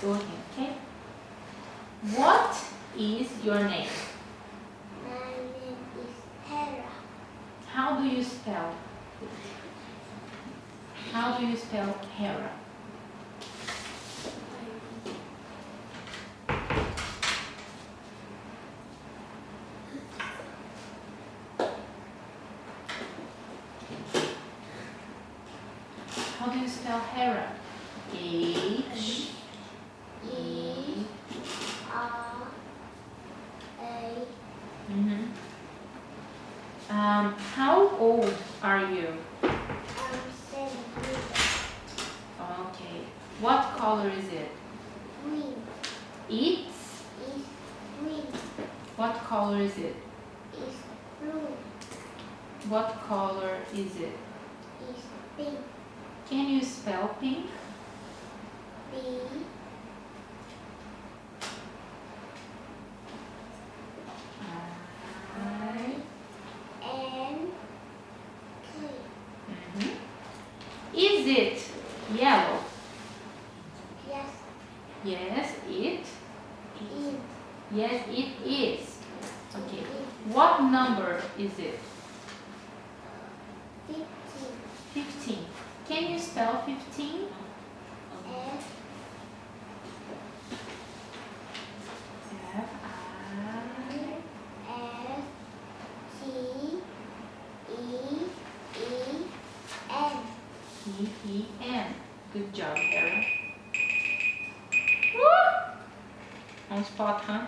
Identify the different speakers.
Speaker 1: Go again, okay? What is your name?
Speaker 2: My name is Hera.
Speaker 1: How do you spell it? How do you spell Hera? How do you spell Hera? H
Speaker 2: E R A.
Speaker 1: How old are you?
Speaker 2: I'm 7 years
Speaker 1: Okay. What color is it?
Speaker 2: green.
Speaker 1: It's.
Speaker 2: Is green.
Speaker 1: What color is it?
Speaker 2: Is blue.
Speaker 1: What color is it?
Speaker 2: Is pink.
Speaker 1: Can you spell pink?
Speaker 2: B
Speaker 1: I.
Speaker 2: N K.
Speaker 1: Is it yellow?
Speaker 2: Yes.
Speaker 1: Yes, it.
Speaker 2: Is
Speaker 1: Yes, it is. Okay. What number is it?
Speaker 2: 15.
Speaker 1: 15. Can you spell 15?
Speaker 2: F
Speaker 1: F I.
Speaker 2: F T E E N.
Speaker 1: T-E-N. Good job, Hera. Woo! On spot, huh?